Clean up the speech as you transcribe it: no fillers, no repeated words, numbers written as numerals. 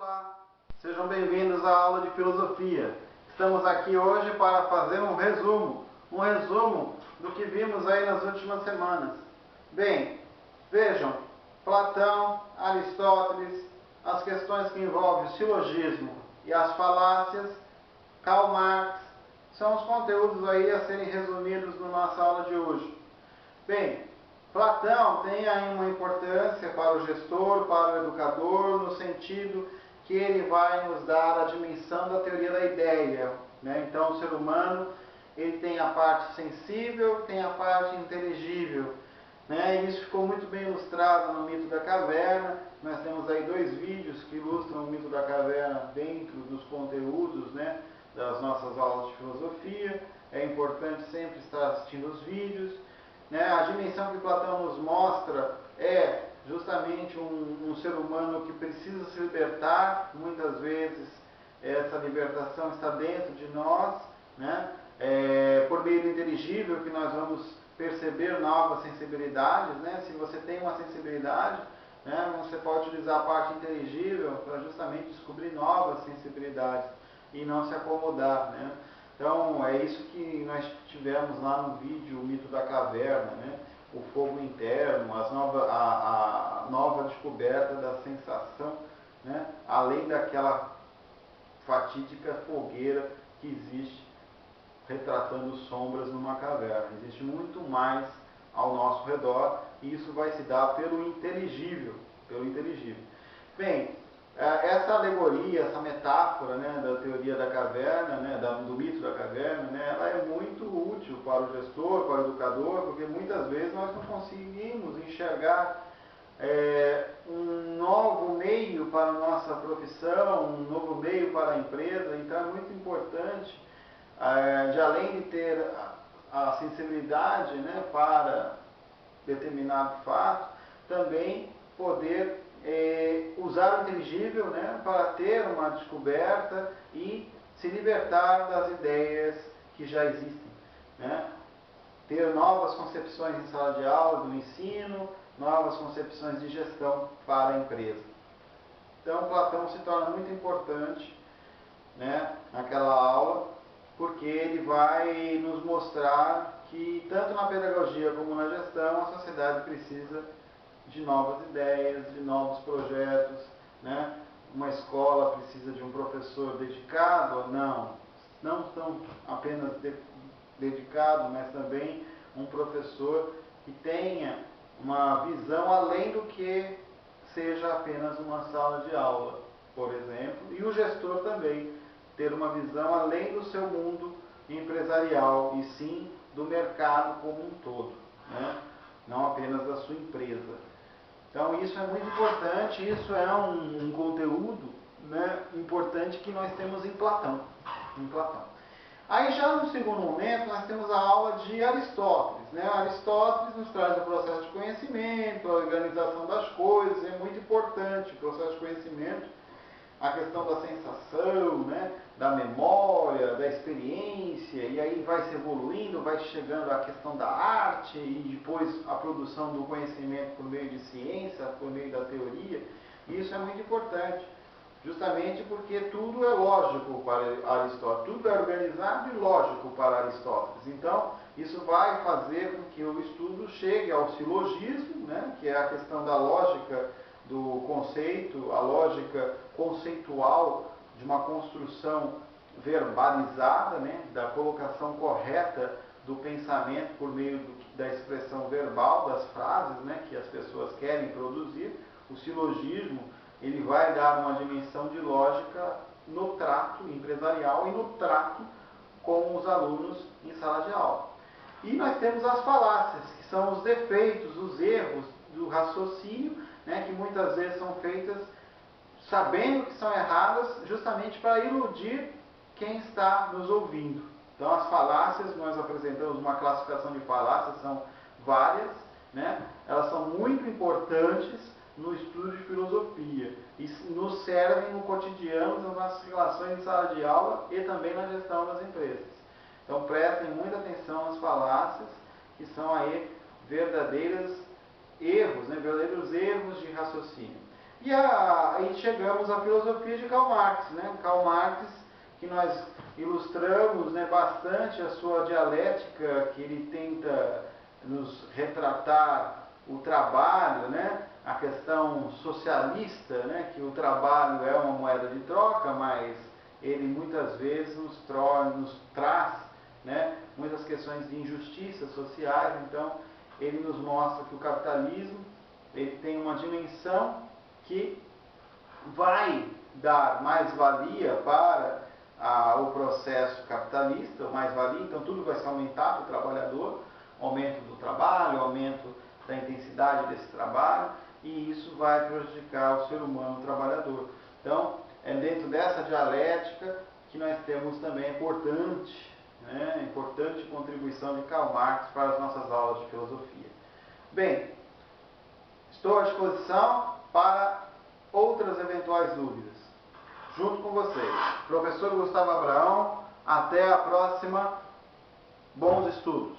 Olá, sejam bem-vindos à aula de filosofia. Estamos aqui hoje para fazer um resumo do que vimos aí nas últimas semanas. Bem, vejam, Platão, Aristóteles, as questões que envolvem o silogismo e as falácias, Karl Marx, são os conteúdos aí a serem resumidos na nossa aula de hoje. Bem, Platão tem aí uma importância para o gestor, para o educador, no sentido que ele vai nos dar a dimensão da teoria da ideia, né? Então, o ser humano ele tem a parte sensível, tem a parte inteligível, né? E isso ficou muito bem ilustrado no mito da caverna. Nós temos aí 2 vídeos que ilustram o mito da caverna dentro dos conteúdos, né, das nossas aulas de filosofia. É importante sempre estar assistindo os vídeos. A dimensão que Platão nos mostra é justamente um ser humano que precisa se libertar. Muitas vezes essa libertação está dentro de nós, né? Por meio do inteligível que nós vamos perceber novas sensibilidades, né? Se você tem uma sensibilidade, né, você pode utilizar a parte inteligível para justamente descobrir novas sensibilidades e não se acomodar, né? Então, é isso que nós tivemos lá no vídeo, o mito da caverna, né? O fogo interno, a nova descoberta da sensação, né? Além daquela fatídica fogueira que existe retratando sombras numa caverna. Existe muito mais ao nosso redor e isso vai se dar pelo inteligível. Bem, essa alegoria, essa metáfora, né, da teoria da caverna, né, do mito da caverna, né, ela é muito útil para o gestor, para o educador, porque muitas vezes nós não conseguimos enxergar um novo meio para a nossa profissão, um novo meio para a empresa. Então é muito importante, de além de ter a sensibilidade, né, para determinado fato, também poder usar o inteligível, né, para ter uma descoberta e se libertar das ideias que já existem, né? Ter novas concepções em sala de aula do ensino, novas concepções de gestão para a empresa. Então, Platão se torna muito importante, né, naquela aula, porque ele vai nos mostrar que tanto na pedagogia como na gestão a sociedade precisa de novas ideias, de novos projetos, né? Uma escola precisa de um professor dedicado? Não tão apenas dedicado, mas também um professor que tenha uma visão além do que seja apenas uma sala de aula, por exemplo, e o gestor também ter uma visão além do seu mundo empresarial e sim do mercado como um todo, né? Não apenas da sua empresa. Então isso é muito importante, isso é um conteúdo, né, importante que nós temos em Platão. Aí já no segundo momento nós temos a aula de Aristóteles, né? Aristóteles nos traz o processo de conhecimento, a organização das coisas. É muito importante o processo de conhecimento, a questão da sensação, né, da memória, da experiência, e aí vai se evoluindo, vai chegando a questão da arte e depois a produção do conhecimento por meio de ciência, por meio da teoria. E isso é muito importante, justamente porque tudo é lógico para Aristóteles, tudo é organizado e lógico para Aristóteles. Então, isso vai fazer com que o estudo chegue ao silogismo, né, que é a questão da lógica do conceito, a lógica conceitual de uma construção verbalizada, né, da colocação correta do pensamento por meio da expressão verbal das frases, né, que as pessoas querem produzir. O silogismo ele vai dar uma dimensão de lógica no trato empresarial e no trato com os alunos em sala de aula. E nós temos as falácias, que são os defeitos, os erros do raciocínio, né, que muitas vezes são feitas sabendo que são erradas, justamente para iludir quem está nos ouvindo. Então as falácias, nós apresentamos uma classificação de falácias, são várias, né? Elas são muito importantes no estudo de filosofia e nos servem no cotidiano, nas nossas relações em sala de aula e também na gestão das empresas. Então prestem muita atenção às falácias, que são aí verdadeiros erros, né? Verdadeiros erros de raciocínio. E aí chegamos à filosofia de Karl Marx, né? Karl Marx, que nós ilustramos, né, bastante a sua dialética, que ele tenta nos retratar o trabalho, né? A questão socialista, né? Que o trabalho é uma moeda de troca, mas ele muitas vezes nos traz, né, muitas questões de injustiças sociais. Então ele nos mostra que o capitalismo ele tem uma dimensão que vai dar mais-valia para o processo capitalista, mais-valia, então tudo vai ser aumentado para o trabalhador, aumento do trabalho, aumento da intensidade desse trabalho, e isso vai prejudicar o ser humano, o trabalhador. Então, é dentro dessa dialética que nós temos também a importante contribuição de Karl Marx para as nossas aulas de filosofia. Bem, estou à disposição para outras eventuais dúvidas, junto com vocês. Professor Gustavo Abraão, até a próxima. Bons estudos!